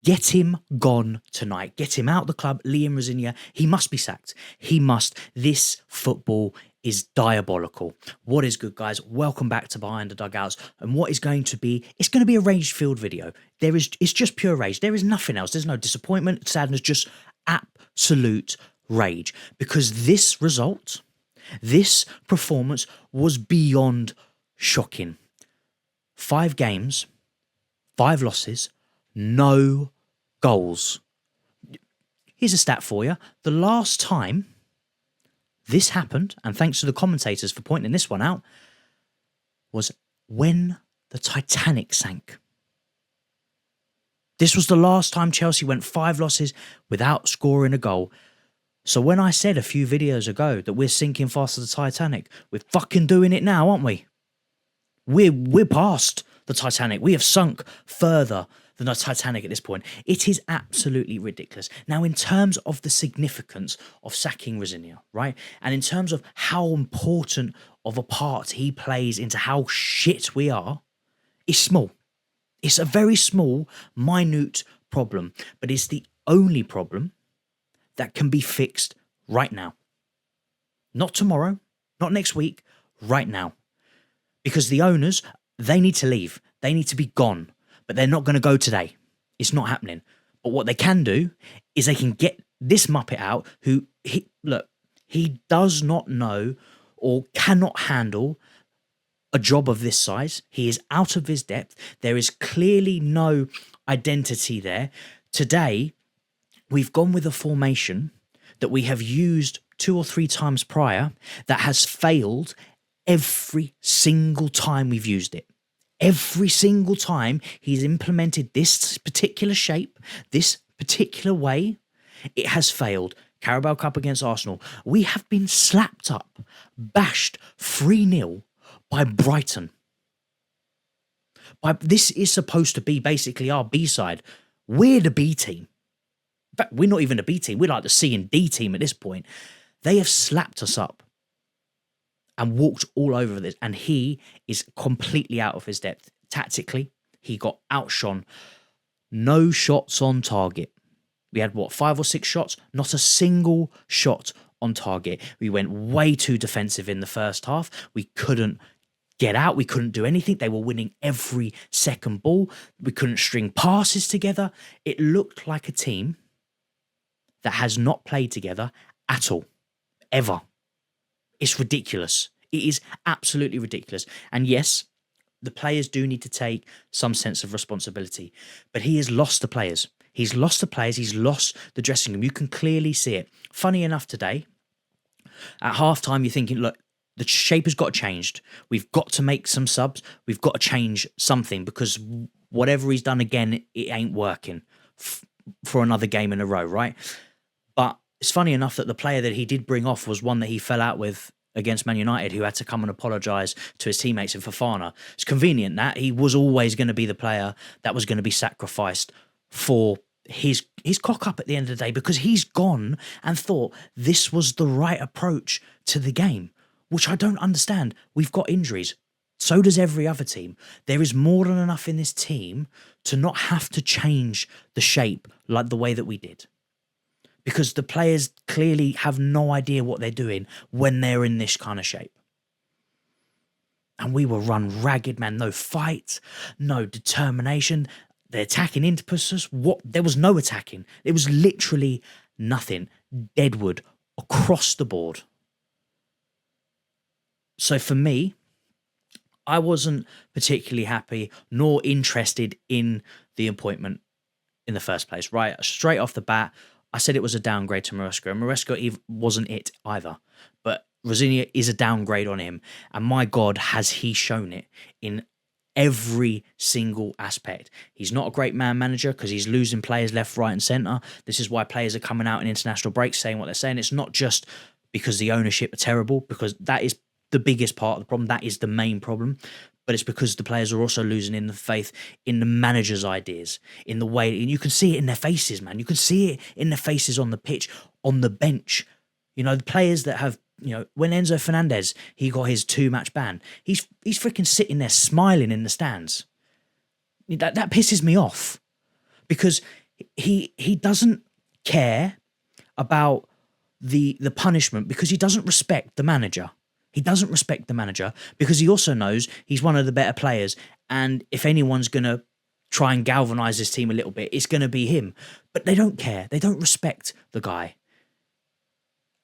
Get him gone tonight. Get him out the club. Liam Rosinia, he must be sacked. He must. This football is diabolical. What is good, guys? Welcome back to Behind the Dugouts. And what is going to be, it's going to be a rage-filled video. It's just pure rage. There is nothing else. There's no disappointment, sadness, just absolute rage. Because this result, this performance was beyond shocking. 5 games, 5 losses, no goals. Here's a stat for you. The last time this happened, and thanks to the commentators for pointing this one out, was when the Titanic sank. This was the last time Chelsea went 5 losses without scoring a goal. So when I said a few videos ago that we're sinking faster than the Titanic, we're fucking doing it now, aren't we? We're past the Titanic. We have sunk further than the Titanic at this point. It is absolutely ridiculous. Now, in terms of the significance of sacking Rosinia, right? And in terms of how important of a part he plays into how shit we are, it's small. It's a very small, minute problem. But it's the only problem that can be fixed right now. Not tomorrow, not next week, right now. Because the owners, they need to leave. They need to be gone. But they're not going to go today. It's not happening. But what they can do is they can get this Muppet out who, he does not know or cannot handle a job of this size. He is out of his depth. There is clearly no identity there. Today, we've gone with a formation that we have used 2 or 3 times prior that has failed every single time we've used it. Every single time he's implemented this particular shape, this particular way, it has failed. Carabao Cup against Arsenal. We have been slapped up, bashed 3-0 by Brighton. This is supposed to be basically our B-side. We're the B team. In fact, we're not even a B team. We're like the C and D team at this point. They have slapped us up and walked all over this, and he is completely out of his depth. Tactically, he got outshone. No shots on target. We had, 5 or 6 shots? Not a single shot on target. We went way too defensive in the first half. We couldn't get out. We couldn't do anything. They were winning every second ball. We couldn't string passes together. It looked like a team that has not played together at all, ever. It's ridiculous. It is absolutely ridiculous. And yes, the players do need to take some sense of responsibility. But he has lost the players. He's lost the players. He's lost the dressing room. You can clearly see it. Funny enough today, at halftime, you're thinking, look, the shape has got changed. We've got to make some subs. We've got to change something because whatever he's done again, it ain't working for another game in a row, right? But it's funny enough that the player that he did bring off was one that he fell out with against Man United, who had to come and apologise to his teammates in Fofana. It's convenient that he was always going to be the player that was going to be sacrificed for his cock up at the end of the day, because he's gone and thought this was the right approach to the game, which I don't understand. We've got injuries. So does every other team. There is more than enough in this team to not have to change the shape like the way that we did. Because the players clearly have no idea what they're doing when they're in this kind of shape. And we were run ragged, man. No fight, no determination. The attacking impetus, there was no attacking. It was literally nothing. Deadwood across the board. So for me, I wasn't particularly happy nor interested in the appointment in the first place, right? Straight off the bat, I said it was a downgrade to Maresca, and Maresca wasn't it either. But Rosinia is a downgrade on him, and my God, has he shown it in every single aspect. He's not a great man manager because he's losing players left, right and centre. This is why players are coming out in international breaks saying what they're saying. It's not just because the ownership are terrible, because that is the biggest part of the problem. That is the main problem. But it's because the players are also losing in the faith in the manager's ideas, in the way, and you can see it in their faces, man. You can see it in their faces on the pitch, on the bench. You know, the players that have, you know, when Enzo Fernandez, he got his 2-match ban, he's freaking sitting there smiling in the stands. That pisses me off, because He doesn't care about the punishment because he doesn't respect the manager. He doesn't respect the manager because he also knows he's one of the better players. And if anyone's going to try and galvanize his team a little bit, it's going to be him. But they don't care. They don't respect the guy.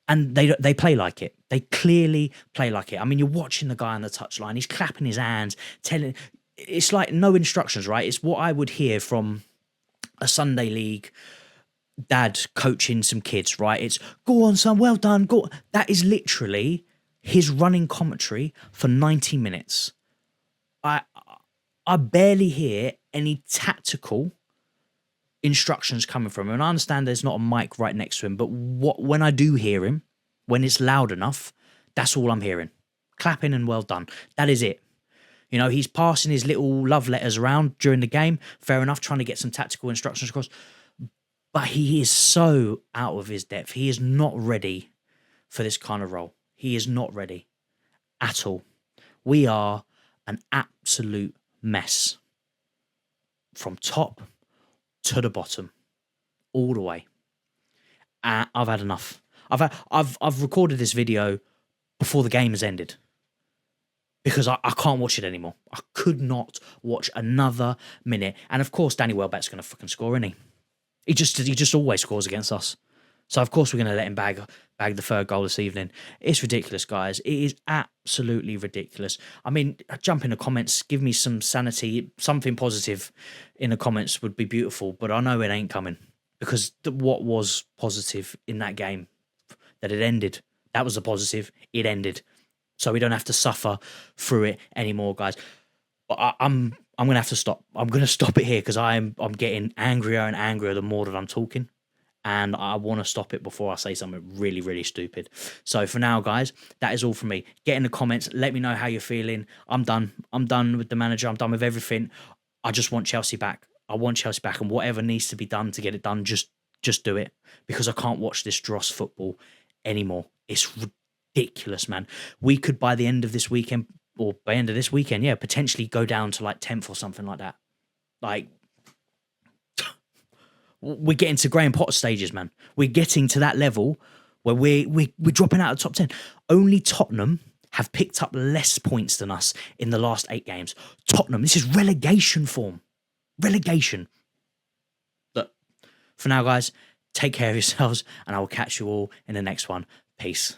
And they play like it. They clearly play like it. I mean, you're watching the guy on the touchline. He's clapping his hands, telling. It's like no instructions, right? It's what I would hear from a Sunday league dad coaching some kids, right? It's go on, son, well done, go. That is literally his running commentary for 90 minutes. I barely hear any tactical instructions coming from him. And I understand there's not a mic right next to him, but when I do hear him, when it's loud enough, that's all I'm hearing. Clapping and well done. That is it. You know, he's passing his little love letters around during the game. Fair enough, trying to get some tactical instructions across. But he is so out of his depth. He is not ready for this kind of role. He is not ready at all. We are an absolute mess from top to the bottom, all the way. I've had enough. I've recorded this video before the game has ended because I can't watch it anymore. I could not watch another minute. And of course, Danny Welbeck's going to fucking score, isn't he? He just always scores against us. So of course we're going to let him bag the third goal this evening. It's ridiculous, guys. It is absolutely ridiculous. I mean, jump in the comments, give me some sanity, something positive in the comments would be beautiful. But I know it ain't coming because what was positive in that game, that it ended. That was a positive. It ended. So we don't have to suffer through it anymore, guys. But I'm going to have to stop. I'm going to stop it here because I'm getting angrier and angrier the more that I'm talking. And I want to stop it before I say something really, really stupid. So for now, guys, that is all from me. Get in the comments. Let me know how you're feeling. I'm done. I'm done with the manager. I'm done with everything. I just want Chelsea back. I want Chelsea back. And whatever needs to be done to get it done, just do it. Because I can't watch this dross football anymore. It's ridiculous, man. We could, by the end of this weekend, or by the end of this weekend, yeah, potentially go down to like 10th or something like that. Like, we're getting to Graham Potter stages, man. We're getting to that level where we're dropping out of the top 10. Only Tottenham have picked up less points than us in the last 8 games. Tottenham, this is relegation form. Relegation. But for now, guys, take care of yourselves, and I will catch you all in the next one. Peace.